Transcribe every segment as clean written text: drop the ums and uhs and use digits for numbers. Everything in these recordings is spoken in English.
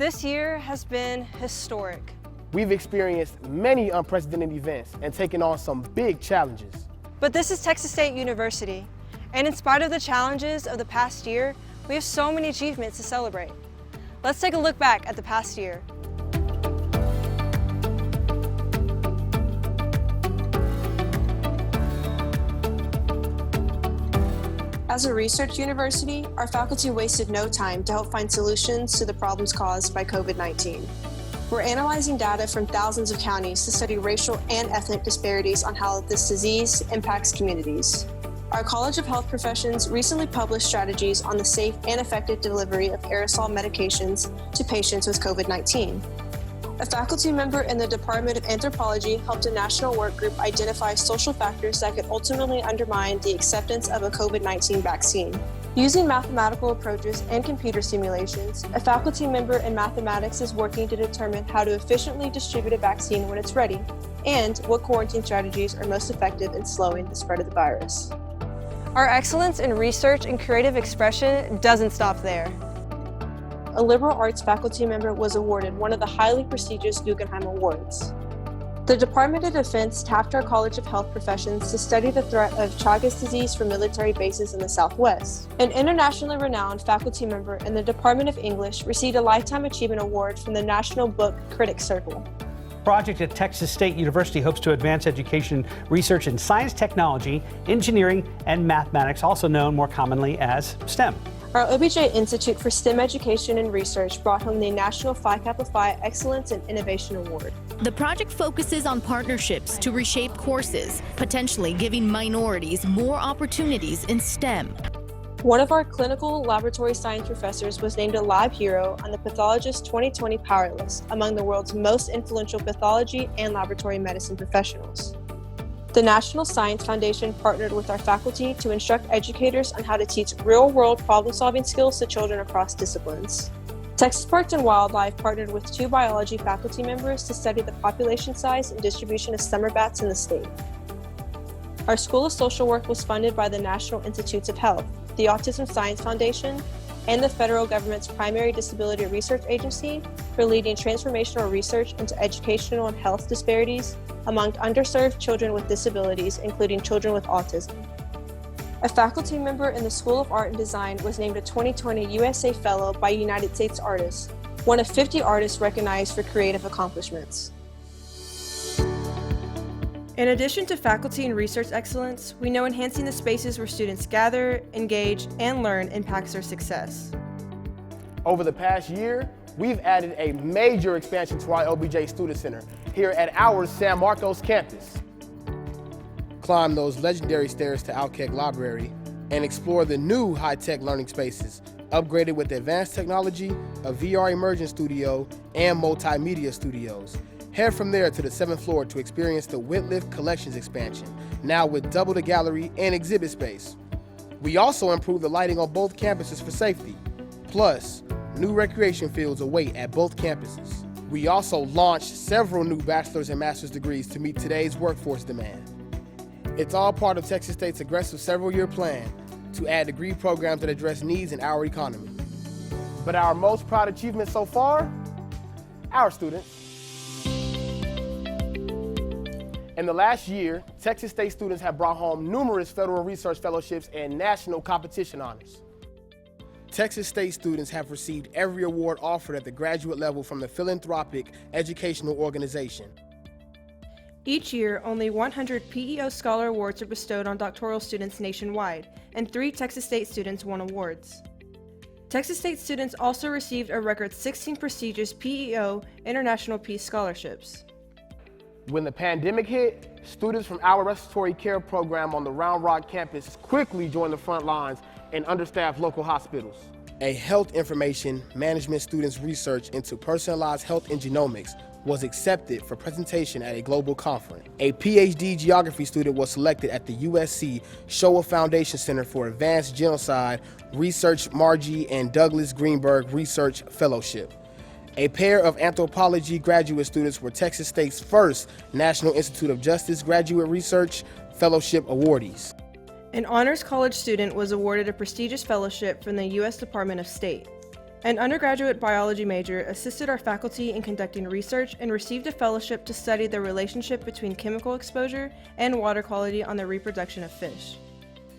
This year has been historic. We've experienced many unprecedented events and taken on some big challenges. But this is Texas State University, and in spite of the challenges of the past year, we have so many achievements to celebrate. Let's take a look back at the past year. As a research university, our faculty wasted no time to help find solutions to the problems caused by COVID-19. We're analyzing data from thousands of counties to study racial and ethnic disparities on how this disease impacts communities. Our College of Health Professions recently published strategies on the safe and effective delivery of aerosol medications to patients with COVID-19. A faculty member in the Department of Anthropology helped a national work group identify social factors that could ultimately undermine the acceptance of a COVID-19 vaccine. Using mathematical approaches and computer simulations, a faculty member in mathematics is working to determine how to efficiently distribute a vaccine when it's ready, and what quarantine strategies are most effective in slowing the spread of the virus. Our excellence in research and creative expression doesn't stop there. A liberal arts faculty member was awarded one of the highly prestigious Guggenheim Awards. The Department of Defense tapped our College of Health Professions to study the threat of Chagas disease from military bases in the Southwest. An internationally renowned faculty member in the Department of English received a Lifetime Achievement Award from the National Book Critics Circle. Project at Texas State University hopes to advance education, research in science, technology, engineering, and mathematics, also known more commonly as STEM. Our OBJ Institute for STEM Education and Research brought home the National Phi Kappa Phi Excellence and Innovation Award. The project focuses on partnerships to reshape courses, potentially giving minorities more opportunities in STEM. One of our clinical laboratory science professors was named a lab hero on the Pathologist 2020 Power List among the world's most influential pathology and laboratory medicine professionals. The National Science Foundation partnered with our faculty to instruct educators on how to teach real-world problem-solving skills to children across disciplines. Texas Parks and Wildlife partnered with 2 biology faculty members to study the population size and distribution of summer bats in the state. Our School of Social Work was funded by the National Institutes of Health, the Autism Science Foundation, and the federal government's Primary Disability Research Agency for leading transformational research into educational and health disparities among underserved children with disabilities, including children with autism. A faculty member in the School of Art and Design was named a 2020 USA Fellow by United States Artists, one of 50 artists recognized for creative accomplishments. In addition to faculty and research excellence, we know enhancing the spaces where students gather, engage, and learn impacts their success. Over the past year, we've added a major expansion to our LBJ Student Center here at our San Marcos campus. Climb those legendary stairs to Alkek Library and explore the new high-tech learning spaces, upgraded with advanced technology, a VR immersion studio, and multimedia studios. Head from there to the 7th floor to experience the Whitliff Collections expansion, now with double the gallery and exhibit space. We also improved the lighting on both campuses for safety. Plus, new recreation fields await at both campuses. We also launched several new bachelor's and master's degrees to meet today's workforce demand. It's all part of Texas State's aggressive several-year plan to add degree programs that address needs in our economy. But our most proud achievement so far? Our students. In the last year, Texas State students have brought home numerous federal research fellowships and national competition honors. Texas State students have received every award offered at the graduate level from the philanthropic educational organization. Each year, only 100 PEO Scholar Awards are bestowed on doctoral students nationwide, and 3 Texas State students won awards. Texas State students also received a record 16 prestigious PEO International Peace Scholarships. When the pandemic hit, students from our respiratory care program on the Round Rock campus quickly joined the front lines in understaffed local hospitals. A health information management student's research into personalized health and genomics was accepted for presentation at a global conference. A PhD geography student was selected at the USC Shoah Foundation Center for Advanced Genocide Research Margie and Douglas Greenberg Research Fellowship. A pair of anthropology graduate students were Texas State's first National Institute of Justice Graduate Research Fellowship awardees. An honors college student was awarded a prestigious fellowship from the U.S. Department of State. An undergraduate biology major assisted our faculty in conducting research and received a fellowship to study the relationship between chemical exposure and water quality on the reproduction of fish.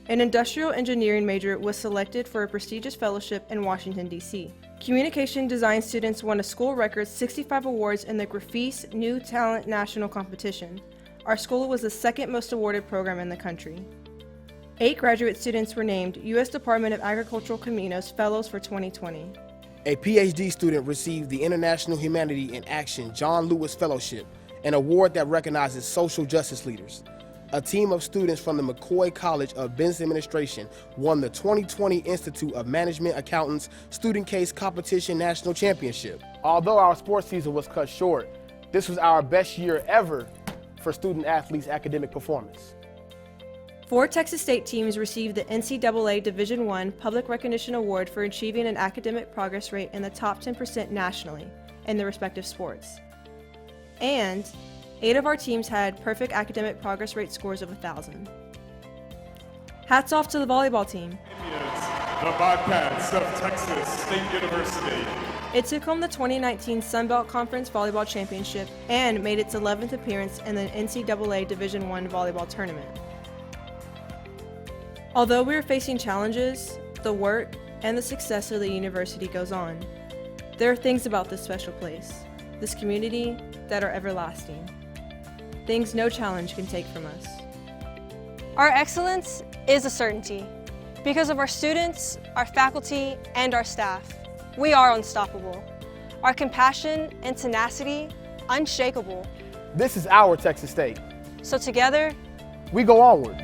An industrial engineering major was selected for a prestigious fellowship in Washington, D.C. Communication design students won a school record 65 awards in the Grafis New Talent National Competition. Our school was the second most awarded program in the country. 8 graduate students were named U.S. Department of Agricultural Caminos Fellows for 2020. A PhD student received the International Humanity in Action John Lewis Fellowship, an award that recognizes social justice leaders. A team of students from the McCoy College of Business Administration won the 2020 Institute of Management Accountants Student Case Competition National Championship. Although our sports season was cut short, this was our best year ever for student athletes' academic performance. 4 Texas State teams received the NCAA Division I Public Recognition Award for achieving an academic progress rate in the top 10% nationally in their respective sports. And 8 of our teams had perfect academic progress rate scores of 1,000. Hats off to the volleyball team. The Bobcats of Texas State University. It took home the 2019 Sun Belt Conference Volleyball Championship and made its 11th appearance in the NCAA Division I volleyball tournament. Although we are facing challenges, the work and the success of the university goes on. There are things about this special place, this community, that are everlasting. Things no challenge can take from us. Our excellence is a certainty. Because of our students, our faculty, and our staff, we are unstoppable. Our compassion and tenacity, unshakable. This is our Texas State. So together, We go onward.